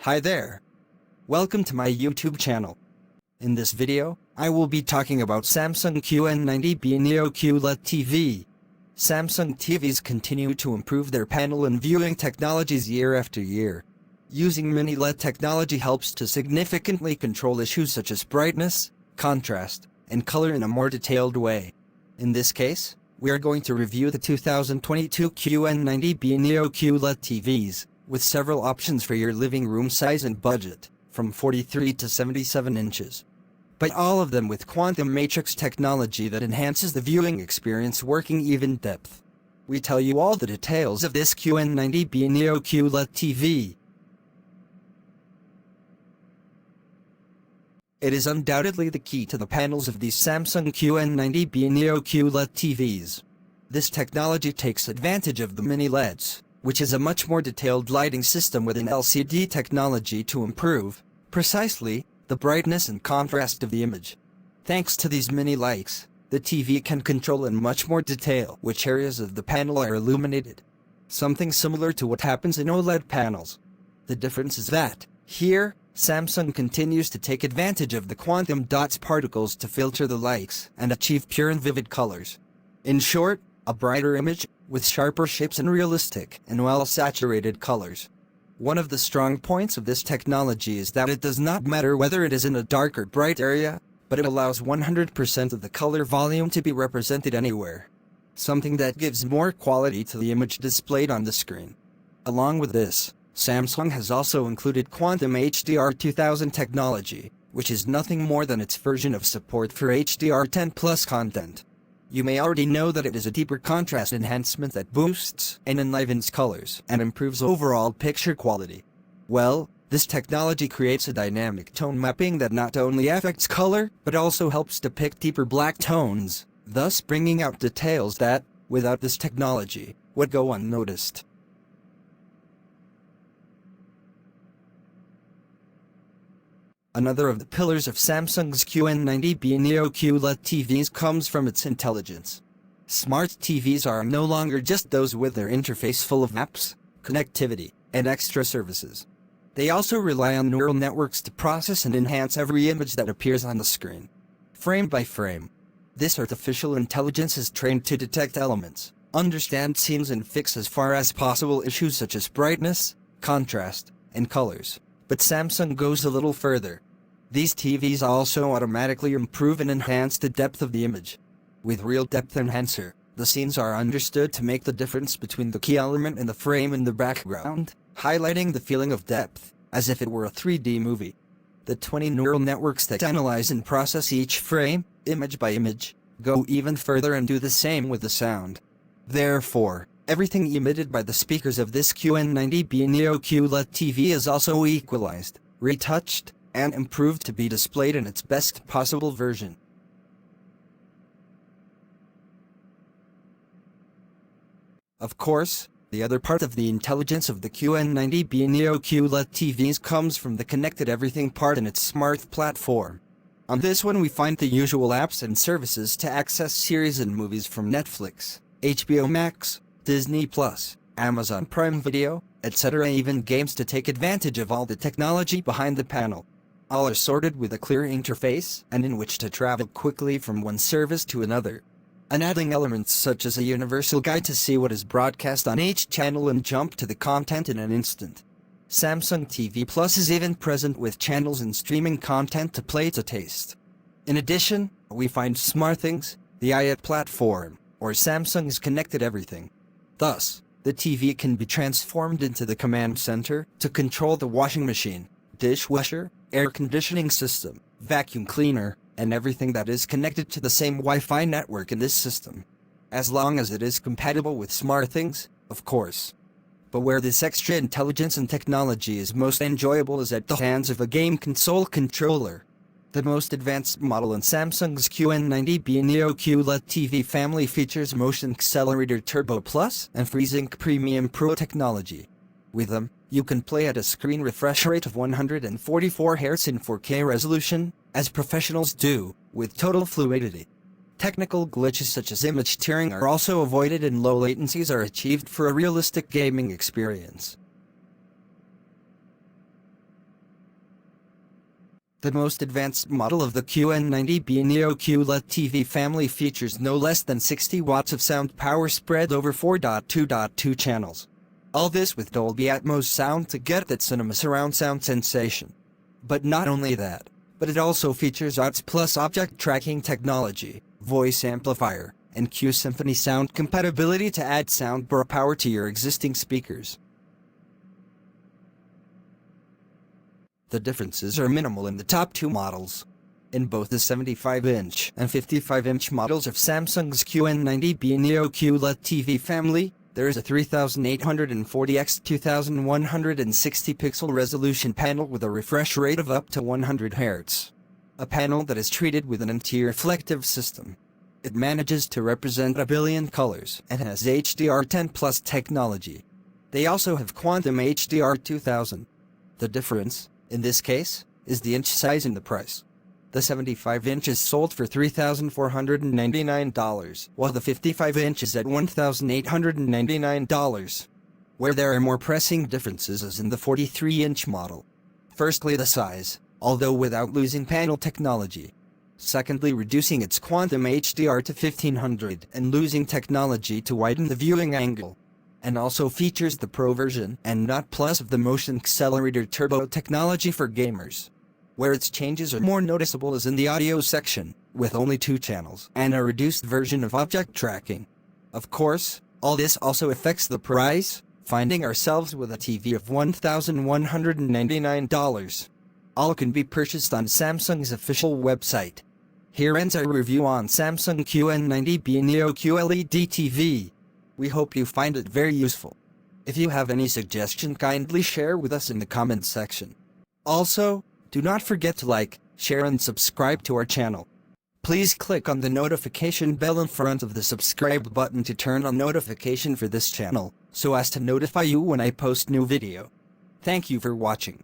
Hi there. Welcome to my YouTube channel. In this video, I will be talking about Samsung QN90B Neo QLED TV. Samsung TVs continue to improve their panel and viewing technologies year after year. Using MiniLED technology helps to significantly control issues such as brightness, contrast, and color in a more detailed way. In this case, we are going to review the 2022 QN90B Neo QLED TVs, with several options for your living room size and budget, from 43 to 77 inches. But all of them with quantum matrix technology that enhances the viewing experience working even depth. We tell you all the details of this QN90B Neo QLED TV. It is undoubtedly the key to the panels of these Samsung QN90B Neo QLED TVs. This technology takes advantage of the MiniLEDs, which is a much more detailed lighting system with an LCD technology to improve, precisely, the brightness and contrast of the image. Thanks to these mini lights, the TV can control in much more detail which areas of the panel are illuminated. Something similar to what happens in OLED panels. The difference is that, here, Samsung continues to take advantage of the quantum dots particles to filter the lights and achieve pure and vivid colors. In short, a brighter image, with sharper shapes and realistic and well-saturated colors. One of the strong points of this technology is that it does not matter whether it is in a dark or bright area, but it allows 100% of the color volume to be represented anywhere. Something that gives more quality to the image displayed on the screen. Along with this, Samsung has also included Quantum HDR 2000 technology, which is nothing more than its version of support for HDR10 Plus content. You may already know that it is a deeper contrast enhancement that boosts and enlivens colors and improves overall picture quality. Well, this technology creates a dynamic tone mapping that not only affects color, but also helps depict deeper black tones, thus bringing out details that, without this technology, would go unnoticed. Another of the pillars of Samsung's QN90B Neo QLED TVs comes from its intelligence. Smart TVs are no longer just those with their interface full of apps, connectivity, and extra services. They also rely on neural networks to process and enhance every image that appears on the screen, frame by frame. This artificial intelligence is trained to detect elements, understand scenes and fix as far as possible issues such as brightness, contrast, and colors. But Samsung goes a little further. These TVs also automatically improve and enhance the depth of the image. With Real Depth Enhancer, the scenes are understood to make the difference between the key element and the frame in the background, highlighting the feeling of depth, as if it were a 3D movie. The 20 neural networks that analyze and process each frame, image by image, go even further and do the same with the sound. Therefore, everything emitted by the speakers of this QN90B Neo QLED TV is also equalized, retouched, and improved to be displayed in its best possible version. Of course, the other part of the intelligence of the QN90B Neo QLED TVs comes from the connected everything part in its smart platform. On this one we find the usual apps and services to access series and movies from Netflix, HBO Max, Disney+, Amazon Prime Video, etc. Even games to take advantage of all the technology behind the panel. All are sorted with a clear interface and in which to travel quickly from one service to another. And adding elements such as a universal guide to see what is broadcast on each channel and jump to the content in an instant. Samsung TV Plus is even present with channels and streaming content to play to taste. In addition, we find SmartThings, the IoT platform, or Samsung's Connected Everything. Thus, the TV can be transformed into the command center to control the washing machine, dishwasher, air conditioning system, vacuum cleaner, and everything that is connected to the same Wi-Fi network in this system. As long as it is compatible with SmartThings, of course. But where this extra intelligence and technology is most enjoyable is at the hands of a game console controller. The most advanced model in Samsung's QN90B Neo QLED TV family features Motion Accelerator Turbo Plus and FreeSync Premium Pro technology. With them, you can play at a screen refresh rate of 144 Hz in 4K resolution, as professionals do, with total fluidity. Technical glitches such as image tearing are also avoided and low latencies are achieved for a realistic gaming experience. The most advanced model of the QN90B Neo QLED TV family features no less than 60 watts of sound power spread over 4.2.2 channels. All this with Dolby Atmos sound to get that cinema surround sound sensation. But not only that, but it also features OTS Plus object tracking technology, voice amplifier, and Q Symphony sound compatibility to add soundbar power to your existing speakers. The differences are minimal in the top two models. In both the 75-inch and 55-inch models of Samsung's QN90B Neo QLED TV family, there is a 3840 x 2160 pixel resolution panel with a refresh rate of up to 100 Hz. A panel that is treated with an anti-reflective system. It manages to represent a billion colors and has HDR10 Plus technology. They also have Quantum HDR 2000. The difference, in this case, is the inch size and the price. The 75-inch is sold for $3,499, while the 55-inch is at $1,899. Where there are more pressing differences is in the 43-inch model. Firstly, the size, although without losing panel technology. Secondly, reducing its Quantum HDR to 1500 and losing technology to widen the viewing angle. And also features the Pro version and not Plus of the Motion Accelerator Turbo technology for gamers. Where its changes are more noticeable is in the audio section, with only 2 channels and a reduced version of object tracking. Of course, all this also affects the price, finding ourselves with a TV of $1,199. All can be purchased on Samsung's official website. Here ends our review on Samsung QN90B Neo QLED TV. We hope you find it very useful. If you have any suggestion, kindly share with us in the comments section. Also, do not forget to like, share and subscribe to our channel. Please click on the notification bell in front of the subscribe button to turn on notification for this channel, so as to notify you when I post new video. Thank you for watching.